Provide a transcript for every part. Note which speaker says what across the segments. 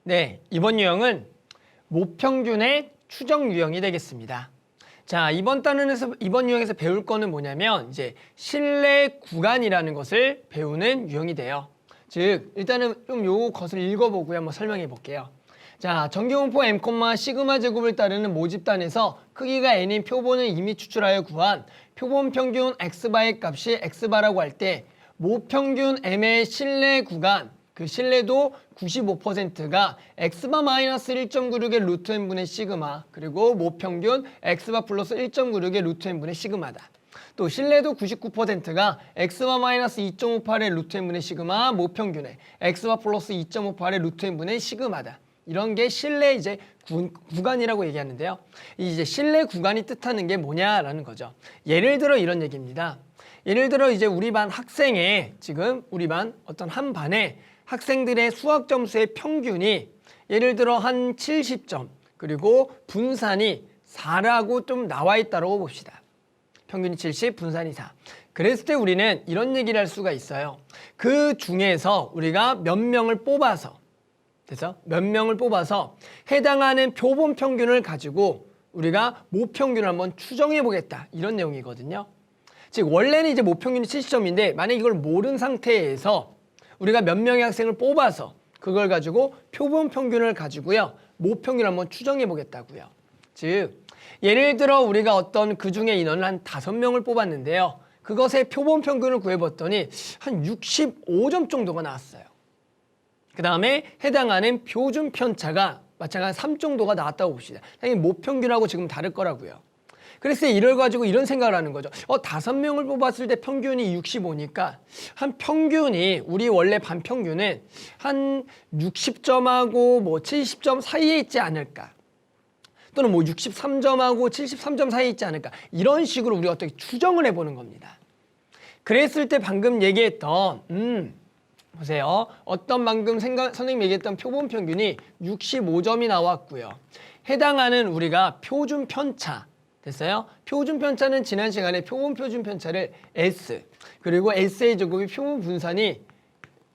Speaker 1: 네, 이번 유형은 모평균의 추정 유형이 되겠습니다. 자, 이번 유형에서 배울 거는 뭐냐면 이제 신뢰 구간이라는 것을 배우는 유형이 돼요. 즉, 일단은 좀 요 것을 읽어보고요. 한번 설명해 볼게요. 자, 정규분포 m, 시그마 제곱을 따르는 모집단에서 크기가 n인 표본을 이미 추출하여 구한 표본 평균 x바의 값이 x바라고 할 때 모평균 m의 신뢰 구간, 그 신뢰도 95%가 x바 마이너스 1.96의 루트 n분의 시그마, 그리고 모평균 x바 플러스 1.96의 루트 n분의 시그마다. 또 신뢰도 99%가 x바 마이너스 2.58의 루트 n분의 시그마, 모평균의 x바 플러스 2.58의 루트 n분의 시그마다. 이런 게 신뢰 이제 구간이라고 얘기하는데요. 이제 신뢰 구간이 뜻하는 게 뭐냐라는 거죠. 예를 들어 이런 얘기입니다. 예를 들어 이제 우리 반 학생의 지금 우리 반 어떤 한 반에 학생들의 수학 점수의 평균이 예를 들어 한 70점, 그리고 분산이 4라고 좀 나와 있다고 봅시다. 평균이 70, 분산이 4. 그랬을 때 우리는 이런 얘기를 할 수가 있어요. 그 중에서 우리가 몇 명을 뽑아서, 그래서 몇 명을 뽑아서 해당하는 표본 평균을 가지고 우리가 모평균을 한번 추정해 보겠다. 이런 내용이거든요. 즉 원래는 이제 모평균이 70점인데 만약 이걸 모른 상태에서 우리가 몇 명의 학생을 뽑아서 그걸 가지고 표본 평균을 가지고요. 모평균을 한번 추정해 보겠다고요. 즉 예를 들어 우리가 어떤 그 중에 인원을 한 5명을 뽑았는데요. 그것의 표본 평균을 구해봤더니 한 65점 정도가 나왔어요. 그 다음에 해당하는 표준 편차가 마찬가지 3 정도가 나왔다고 봅시다. 당연히 모평균하고 지금 다를 거라고요. 그래서 이걸 가지고 이런 생각을 하는 거죠. 5명을 뽑았을 때 평균이 65니까 한 평균이 우리 원래 반 평균은 한 60점하고 뭐 70점 사이에 있지 않을까? 또는 뭐 63점하고 73점 사이에 있지 않을까? 이런 식으로 우리가 어떻게 추정을 해보는 겁니다. 그랬을 때 방금 얘기했던 보세요. 어떤 방금 선생님이 얘기했던 표본 평균이 65점이 나왔고요. 해당하는 우리가 표준 편차 됐어요? 표준 편차는 지난 시간에 표본 표준 편차를 S, 그리고 S의 제곱이 표본 분산이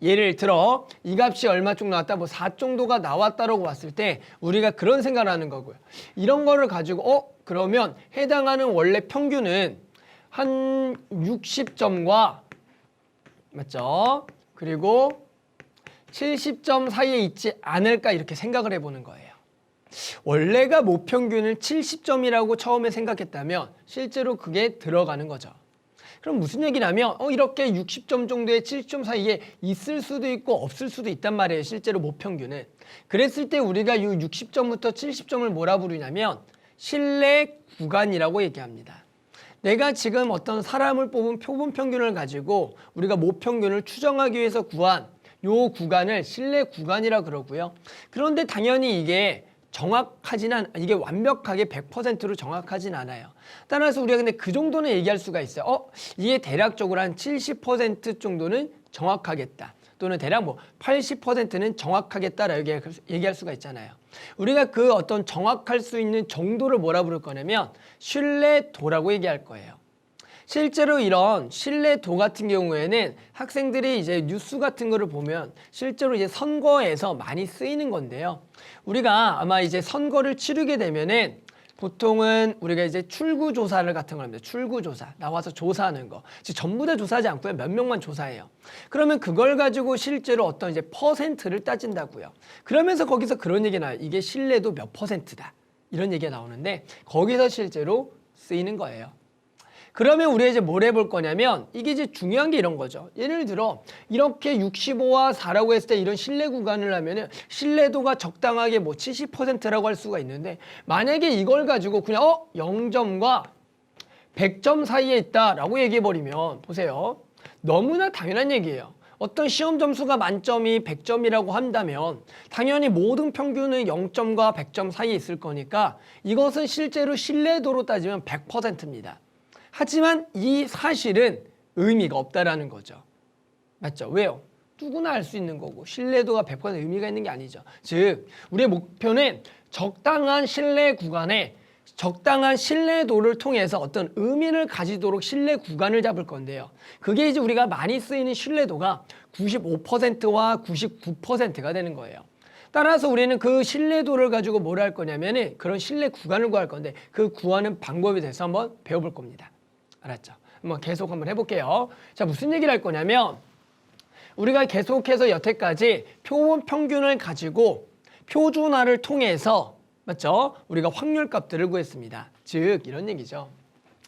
Speaker 1: 예를 들어 이 값이 얼마 정도 나왔다, 뭐 4 정도가 나왔다라고 봤을 때 우리가 그런 생각을 하는 거고요. 이런 거를 가지고 그러면 해당하는 원래 평균은 한 60점과 맞죠? 그리고 70점 사이에 있지 않을까 이렇게 생각을 해보는 거예요. 원래가 모평균을 70점이라고 처음에 생각했다면 실제로 그게 들어가는 거죠. 그럼 무슨 얘기냐면 이렇게 60점 정도의 70점 사이에 있을 수도 있고 없을 수도 있단 말이에요. 실제로 모평균은. 그랬을 때 우리가 이 60점부터 70점을 뭐라 부르냐면 신뢰 구간이라고 얘기합니다. 내가 지금 어떤 사람을 뽑은 표본 평균을 가지고 우리가 모평균을 추정하기 위해서 구한 요 구간을 신뢰 구간이라 그러고요. 그런데 당연히 이게 이게 완벽하게 100%로 정확하진 않아요. 따라서 우리가 근데 그 정도는 얘기할 수가 있어요. 이게 대략적으로 한 70% 정도는 정확하겠다. 또는 대략 뭐 80%는 정확하겠다라고 얘기할 수가 있잖아요. 우리가 그 어떤 정확할 수 있는 정도를 뭐라 부를 거냐면 신뢰도라고 얘기할 거예요. 실제로 이런 신뢰도 같은 경우에는 학생들이 이제 뉴스 같은 거를 보면 실제로 이제 선거에서 많이 쓰이는 건데요. 우리가 아마 이제 선거를 치르게 되면은 보통은 우리가 이제 출구조사를 같은 걸 합니다. 출구조사. 나와서 조사하는 거. 전부 다 조사하지 않고요. 몇 명만 조사해요. 그러면 그걸 가지고 실제로 어떤 이제 퍼센트를 따진다고요. 그러면서 거기서 그런 얘기가 나와요. 이게 신뢰도 몇 %다. 이런 얘기가 나오는데 거기서 실제로 쓰이는 거예요. 그러면 우리가 이제 뭘 해볼 거냐면 이게 이제 중요한 게 이런 거죠. 예를 들어 이렇게 65와 4라고 했을 때 이런 신뢰 구간을 하면은 신뢰도가 적당하게 뭐 70%라고 할 수가 있는데 만약에 이걸 가지고 그냥 0점과 100점 사이에 있다라고 얘기해버리면 보세요. 너무나 당연한 얘기예요. 어떤 시험 점수가 만점이 100점이라고 한다면 당연히 모든 평균은 0점과 100점 사이에 있을 거니까 이것은 실제로 신뢰도로 따지면 100%입니다. 하지만 이 사실은 의미가 없다라는 거죠. 맞죠? 왜요? 누구나 알 수 있는 거고 신뢰도가 100% 의미가 있는 게 아니죠. 즉 우리의 목표는 적당한 신뢰 구간에 적당한 신뢰도를 통해서 어떤 의미를 가지도록 신뢰 구간을 잡을 건데요. 그게 이제 우리가 많이 쓰이는 신뢰도가 95%와 99%가 되는 거예요. 따라서 우리는 그 신뢰도를 가지고 뭘 할 거냐면은 그런 신뢰 구간을 구할 건데 그 구하는 방법에 대해서 한번 배워볼 겁니다. 알았죠? 한번 계속 한번 해볼게요. 자, 무슨 얘기를 할 거냐면 우리가 계속해서 여태까지 표본 평균을 가지고 표준화를 통해서 맞죠? 우리가 확률 값들을 구했습니다. 즉 이런 얘기죠.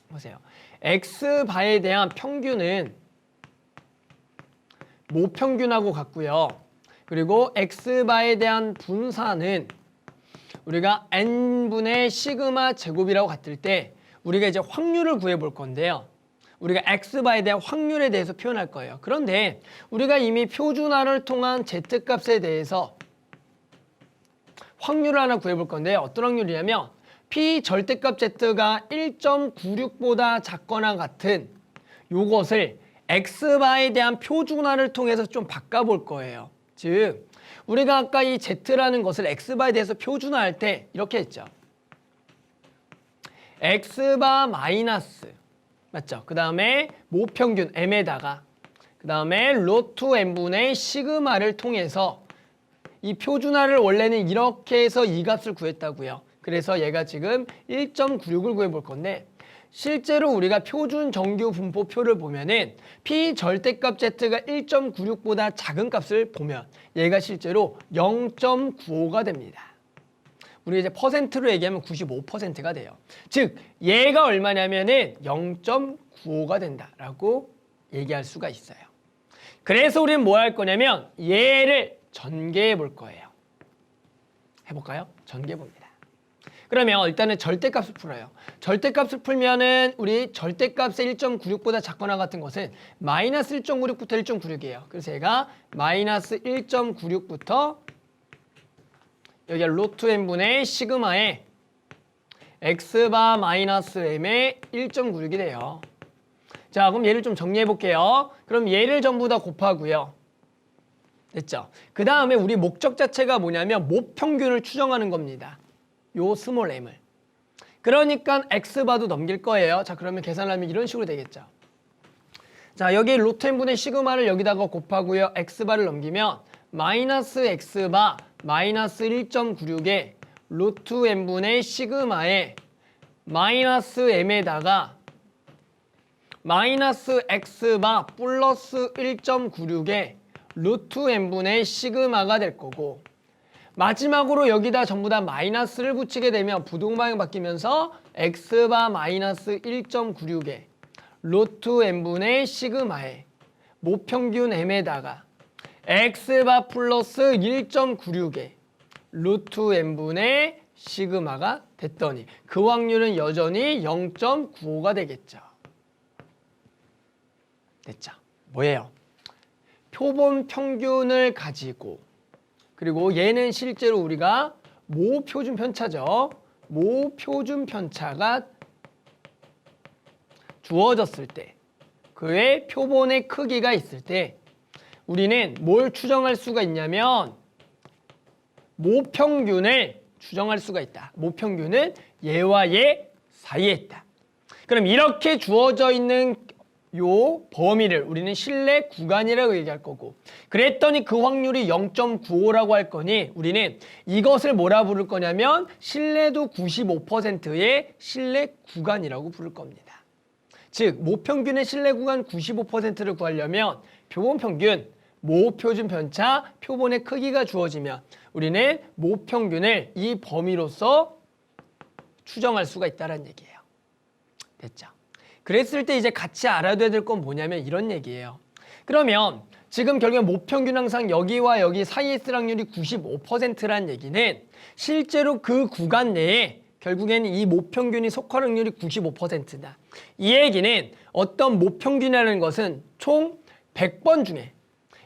Speaker 1: 보세요. X바에 대한 평균은 모평균하고 같고요. 그리고 X바에 대한 분산은 우리가 N분의 시그마 제곱이라고 같을 때 우리가 이제 확률을 구해볼 건데요. 우리가 X바에 대한 확률에 대해서 표현할 거예요. 그런데 우리가 이미 표준화를 통한 Z값에 대해서 확률을 하나 구해볼 건데 어떤 확률이냐면 P 절대값 Z가 1.96보다 작거나 같은 요것을 X바에 대한 표준화를 통해서 좀 바꿔볼 거예요. 즉 우리가 아까 이 Z라는 것을 X바에 대해서 표준화할 때 이렇게 했죠. X바 마이너스 맞죠? 그 다음에 모평균 M에다가 그 다음에 로트 N분의 시그마를 통해서 이 표준화를 원래는 이렇게 해서 이 값을 구했다고요. 그래서 얘가 지금 1.96을 구해볼 건데 실제로 우리가 표준 정규 분포표를 보면은 P 절대값 Z가 1.96보다 작은 값을 보면 얘가 실제로 0.95가 됩니다. 우리 이제 퍼센트로 얘기하면 95%가 돼요. 즉 얘가 얼마냐면은 0.95가 된다라고 얘기할 수가 있어요. 그래서 우리는 뭐 할 거냐면 얘를 전개해 볼 거예요. 해볼까요? 전개해 봅니다. 그러면 일단은 절대값을 풀어요. 절대값을 풀면은 우리 절대값의 1.96보다 작거나 같은 것은 마이너스 1.96부터 1.96이에요. 그래서 얘가 마이너스 1.96부터 여기가 로트 n분의 시그마에 x바 마이너스 m의 1.96이 돼요. 자, 그럼 얘를 좀 정리해 볼게요. 그럼 얘를 전부 다 곱하고요. 됐죠? 그 다음에 우리 목적 자체가 뭐냐면 모평균을 추정하는 겁니다. 요 스몰 m을. 그러니까 x바도 넘길 거예요. 자, 그러면 계산하면 이런 식으로 되겠죠. 자, 여기 로트 n분의 시그마를 여기다가 곱하고요. x바를 넘기면 마이너스 x바 마이너스 1.96에 로트 n분의 시그마에 마이너스 m에다가 마이너스 x바 플러스 1.96에 루트 n분의 시그마가 될 거고 마지막으로 여기다 전부 다 마이너스를 붙이게 되면 부동방향 바뀌면서 x바 마이너스 1.96에 루트 n분의 시그마에 모평균 m에다가 x바 플러스 1.96에 루트 n분의 시그마가 됐더니 그 확률은 여전히 0.95가 되겠죠. 됐죠? 뭐예요? 표본 평균을 가지고 그리고 얘는 실제로 우리가 모표준 편차죠. 모표준 편차가 주어졌을 때 그의 표본의 크기가 있을 때 우리는 뭘 추정할 수가 있냐면 모평균을 추정할 수가 있다. 모평균은 얘와 얘 사이에 있다. 그럼 이렇게 주어져 있는 요 범위를 우리는 신뢰 구간이라고 얘기할 거고 그랬더니 그 확률이 0.95라고 할 거니 우리는 이것을 뭐라 부를 거냐면 신뢰도 95%의 신뢰 구간이라고 부를 겁니다. 즉 모평균의 신뢰 구간 95%를 구하려면 표본 평균, 모표준 편차, 표본의 크기가 주어지면 우리는 모평균을 이 범위로서 추정할 수가 있다는 얘기예요. 됐죠? 그랬을 때 이제 같이 알아둬야 될 건 뭐냐면 이런 얘기예요. 그러면 지금 결국에 모평균 항상 여기와 여기 사이에 있을 확률이 95%라는 얘기는 실제로 그 구간 내에 결국에는 이 모평균이 속할 확률이 95%다. 이 얘기는 어떤 모평균이라는 것은 총 100번 중에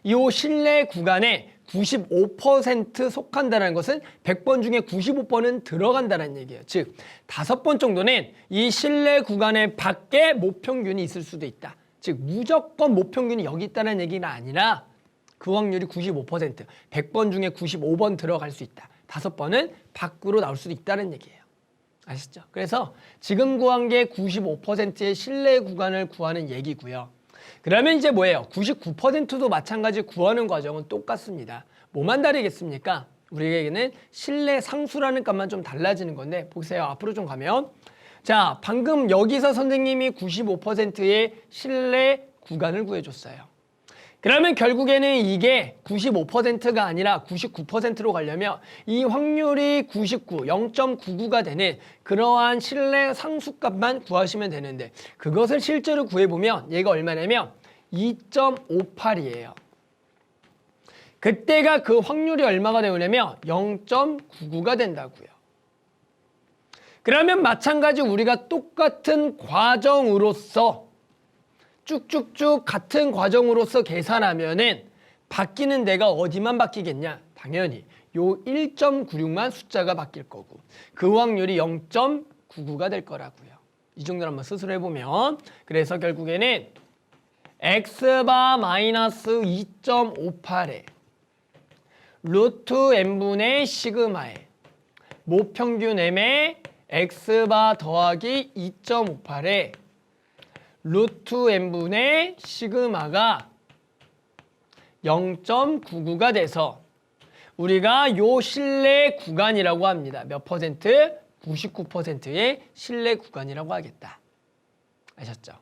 Speaker 1: 이 신뢰 구간에 95% 속한다는 것은 100번 중에 95번은 들어간다는 얘기예요. 즉 5번 정도는 이 신뢰 구간의 밖에 모평균이 있을 수도 있다. 즉 무조건 모평균이 여기 있다는 얘기는 아니라 그 확률이 95%, 100번 중에 95번 들어갈 수 있다. 5번은 밖으로 나올 수도 있다는 얘기예요. 아시죠? 그래서 지금 구한 게 95%의 신뢰 구간을 구하는 얘기고요. 그러면 이제 뭐예요? 99%도 마찬가지 구하는 과정은 똑같습니다. 뭐만 다르겠습니까? 우리에게는 실내 상수라는 값만 좀 달라지는 건데 보세요. 앞으로 좀 가면 자, 방금 여기서 선생님이 95%의 실내 구간을 구해줬어요. 그러면 결국에는 이게 95%가 아니라 99%로 가려면 이 확률이 99, 0.99가 되는 그러한 실내 상수값만 구하시면 되는데 그것을 실제로 구해보면 얘가 얼마냐면 2.58이에요. 그때가 그 확률이 얼마가 되냐면 0.99가 된다고요. 그러면 마찬가지 우리가 똑같은 과정으로서 쭉쭉쭉 같은 과정으로서 계산하면은 바뀌는 데가 어디만 바뀌겠냐? 당연히 요 1.96만 숫자가 바뀔 거고 그 확률이 0.99가 될 거라고요. 이 정도를 한번 스스로 해보면 그래서 결국에는 x바 마이너스 2.58에 루트 n분의 시그마에 모평균 m의 x바 더하기 2.58에 루트 n분의 시그마가 0.99가 돼서 우리가 요 실내 구간이라고 합니다. 몇 퍼센트? 99%의 실내 구간이라고 하겠다. 아셨죠?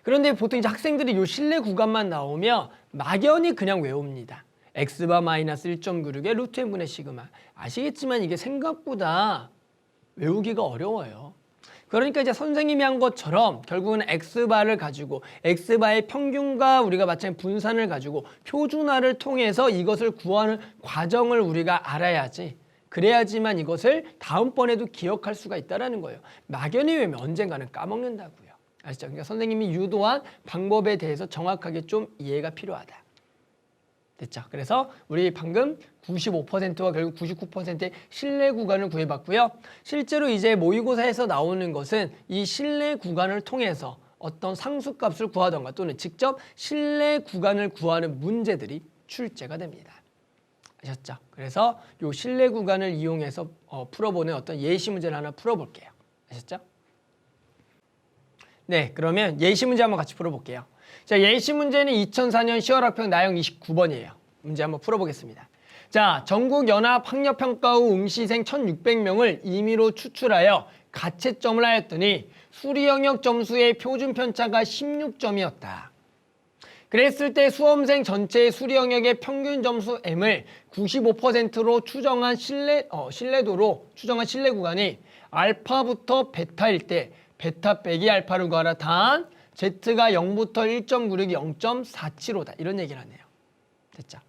Speaker 1: 그런데 보통 이제 학생들이 요 실내 구간만 나오면 막연히 그냥 외웁니다. x바 마이너스 1.96의 루트 n분의 시그마. 아시겠지만 이게 생각보다 외우기가 어려워요. 그러니까 이제 선생님이 한 것처럼 결국은 x바를 가지고 x바의 평균과 우리가 마찬가지 분산을 가지고 표준화를 통해서 이것을 구하는 과정을 우리가 알아야지. 그래야지만 이것을 다음번에도 기억할 수가 있다는 거예요. 막연히 외우면 언젠가는 까먹는다고요. 아시죠? 그러니까 선생님이 유도한 방법에 대해서 정확하게 좀 이해가 필요하다. 됐죠? 그래서 우리 방금 95%와 결국 99%의 실내 구간을 구해봤고요. 실제로 이제 모의고사에서 나오는 것은 이 실내 구간을 통해서 어떤 상수값을 구하던가 또는 직접 실내 구간을 구하는 문제들이 출제가 됩니다. 아셨죠? 그래서 이 실내 구간을 이용해서 풀어보는 어떤 예시 문제를 하나 풀어볼게요. 아셨죠? 네, 그러면 예시 문제 한번 같이 풀어볼게요. 자, 예시 문제는 2004년 10월 학평 나형 29번이에요. 문제 한번 풀어보겠습니다. 자, 전국연합학력평가 후 응시생 1600명을 임의로 추출하여 가채점을 하였더니 수리 영역 점수의 표준 편차가 16점이었다. 그랬을 때 수험생 전체의 수리 영역의 평균 점수 M을 95%로 추정한 신뢰도로 추정한 신뢰 구간이 알파부터 베타일 때 베타 빼기 알파를 구하라. 단 Z가 0부터 1.96이 0.47호다. 이런 얘기를 하네요. 됐죠?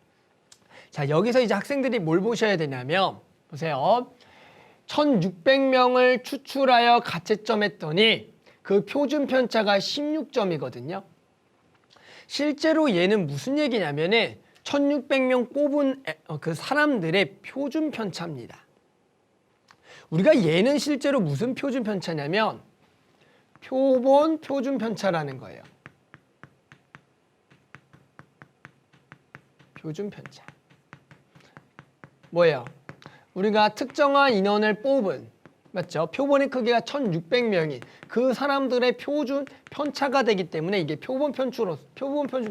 Speaker 1: 자, 여기서 이제 학생들이 뭘 보셔야 되냐면 보세요. 1600명을 추출하여 가채점 했더니 그 표준 편차가 16점이거든요. 실제로 얘는 무슨 얘기냐면은 1600명 뽑은 그 사람들의 표준 편차입니다. 우리가 얘는 실제로 무슨 표준 편차냐면 표본 표준 편차라는 거예요. 표준 편차. 뭐예요? 우리가 특정한 인원을 뽑은, 맞죠? 표본의 크기가 1600명인 그 사람들의 표준 편차가 되기 때문에 이게 표본 표준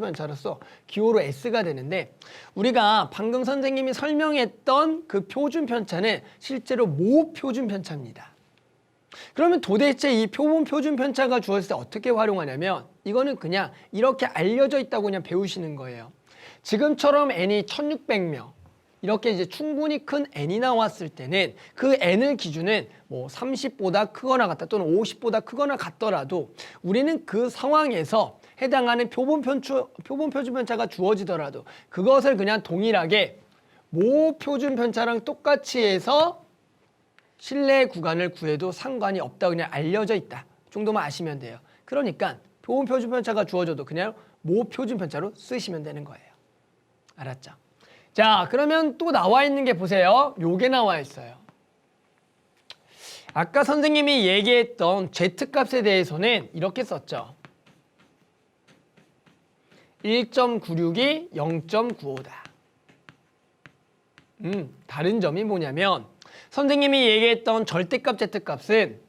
Speaker 1: 편차로서 기호로 S가 되는데 우리가 방금 선생님이 설명했던 그 표준 편차는 실제로 모 표준 편차입니다. 그러면 도대체 이 표본 표준 편차가 주어졌을 때 어떻게 활용하냐면 이거는 그냥 이렇게 알려져 있다고 그냥 배우시는 거예요. 지금처럼 n이 1600명 이렇게 이제 충분히 큰 n이 나왔을 때는 그 n을 기준은 뭐 30보다 크거나 같다 또는 50보다 크거나 같더라도 우리는 그 상황에서 해당하는 표본 표준 편차가 주어지더라도 그것을 그냥 동일하게 모 표준 편차랑 똑같이 해서 실내 구간을 구해도 상관이 없다고 그냥 알려져 있다 정도만 아시면 돼요. 그러니까 표본 표준 편차가 주어져도 그냥 모 표준 편차로 쓰시면 되는 거예요. 알았죠? 자, 그러면 또 나와 있는 게 보세요. 요게 나와 있어요. 아까 선생님이 얘기했던 Z값에 대해서는 이렇게 썼죠. 1.96이 0.95다. 다른 점이 뭐냐면 선생님이 얘기했던 절대값 Z값은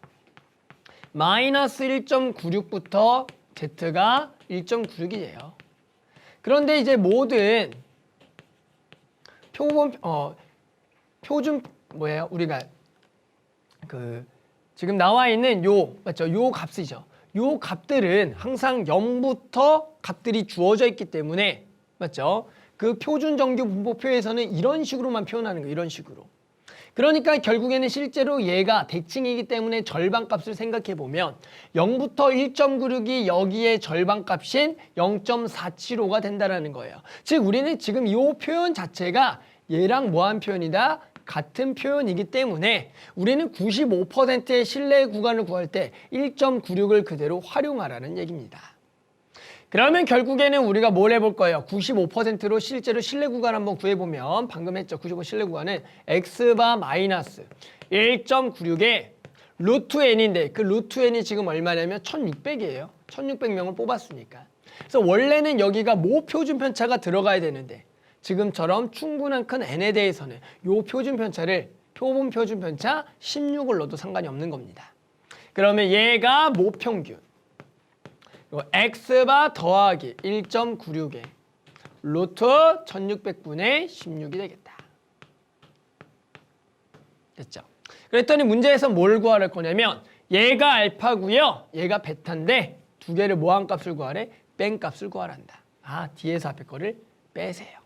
Speaker 1: 마이너스 1.96부터 Z가 1.96이에요. 그런데 이제 모든 표본 표준 뭐예요? 우리가 지금 나와 있는 요 맞죠? 요 값이죠. 요 값들은 항상 0부터 값들이 주어져 있기 때문에 맞죠? 그 표준 정규 분포표에서는 이런 식으로만 표현하는 거예요. 이런 식으로. 그러니까 결국에는 실제로 얘가 대칭이기 때문에 절반값을 생각해 보면 0부터 1.96이 여기에 절반값인 0.475가 된다라는 거예요. 즉 우리는 지금 이 표현 자체가 얘랑 뭐한 표현이다? 같은 표현이기 때문에 우리는 95%의 신뢰 구간을 구할 때 1.96을 그대로 활용하라는 얘기입니다. 그러면 결국에는 우리가 뭘 해볼 거예요? 95%로 실제로 신뢰 구간 한번 구해보면 방금 했죠. 95 신뢰 구간은 x바 마이너스 1.96에 루트 n인데 그 루트 n이 지금 얼마냐면 1600이에요. 1600명을 뽑았으니까. 그래서 원래는 여기가 모 표준 편차가 들어가야 되는데 지금처럼 충분한 큰 n에 대해서는 요 표준 편차를 표본 표준 편차 16을 넣어도 상관이 없는 겁니다. 그러면 얘가 모 평균 x바 더하기 1.96에 루트 1600분의 16이 되겠다. 됐죠? 그랬더니 문제에서 뭘 구할 거냐면 얘가 알파고요. 얘가 베타인데 두 개를 뭐한 값을 구하래? 뺀 값을 구하란다. 뒤에서 앞에 거를 빼세요.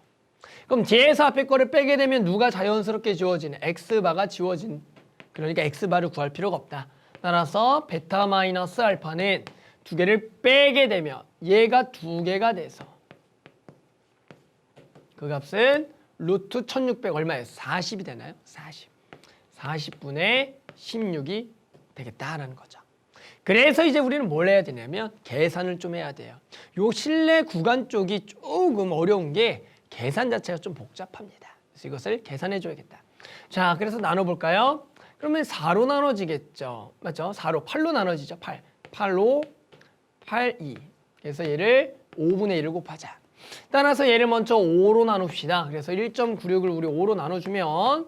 Speaker 1: 그럼 뒤에서 앞에 거를 빼게 되면 누가 자연스럽게 지워지는? x바가 지워진. 그러니까 x바를 구할 필요가 없다. 따라서 베타 마이너스 알파는 두 개를 빼게 되면 얘가 두 개가 돼서 그 값은 루트 1600 얼마예요? 40이 되나요? 40분의 16이 되겠다라는 거죠. 그래서 이제 우리는 뭘 해야 되냐면 계산을 좀 해야 돼요. 요 신뢰 구간 쪽이 조금 어려운 게 계산 자체가 좀 복잡합니다. 그래서 이것을 계산해 줘야겠다. 자, 그래서 나눠볼까요? 그러면 4로 나눠지겠죠. 맞죠? 4로 8로 나눠지죠. 8로 8, 2. 그래서 얘를 5분의 1을 곱하자. 따라서 얘를 먼저 5로 나눕시다. 그래서 1.96을 우리 5로 나눠주면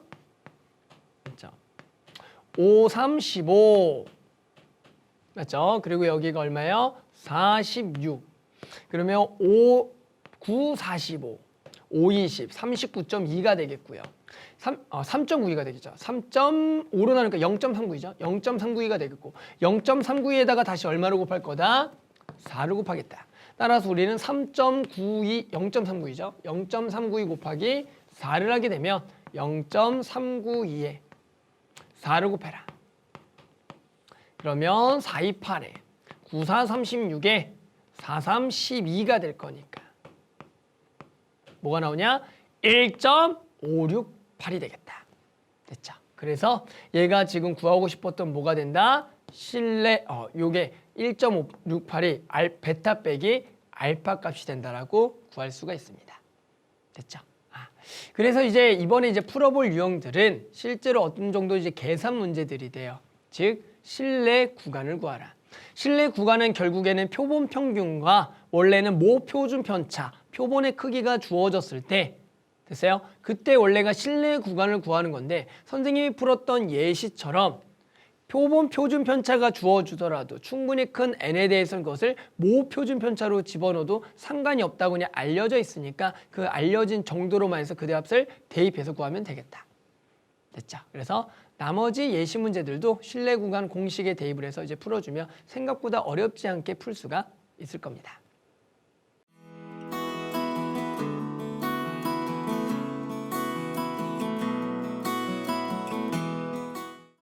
Speaker 1: 5, 3, 15. 맞죠? 그리고 여기가 얼마예요? 46. 그러면 5, 9, 45. 5, 20. 39.2가 되겠고요. 3.92가 되겠죠. 3.5로 나누니까 0.39이죠. 0.39가 되겠고 0.39에다가 다시 얼마로 곱할 거다? 4를 곱하겠다. 따라서 우리는 3.92, 0.39이죠. 0.392 곱하기 4를 하게 되면 0.392에 4를 곱해라. 그러면 4, 2, 8에 9, 4, 36에 4, 3, 12가 될 거니까 뭐가 나오냐? 1.568이 되겠다. 됐죠? 그래서 얘가 지금 구하고 싶었던 뭐가 된다? 요게 1.568이 베타 빼기 알파 값이 된다라고 구할 수가 있습니다. 됐죠? 그래서 이제 이번에 이제 풀어볼 유형들은 실제로 어떤 정도 이제 계산 문제들이 돼요. 즉 신뢰 구간을 구하라. 신뢰 구간은 결국에는 표본 평균과 원래는 모 표준 편차, 표본의 크기가 주어졌을 때 됐어요? 그때 원래가 신뢰 구간을 구하는 건데 선생님이 풀었던 예시처럼 표본 표준 편차가 주어주더라도 충분히 큰 n에 대해서는 그것을 모 표준 편차로 집어넣어도 상관이 없다고 그냥 알려져 있으니까 그 알려진 정도로만 해서 그 대합을 대입해서 구하면 되겠다. 됐죠? 그래서 나머지 예시 문제들도 신뢰 구간 공식에 대입을 해서 이제 풀어주면 생각보다 어렵지 않게 풀 수가 있을 겁니다.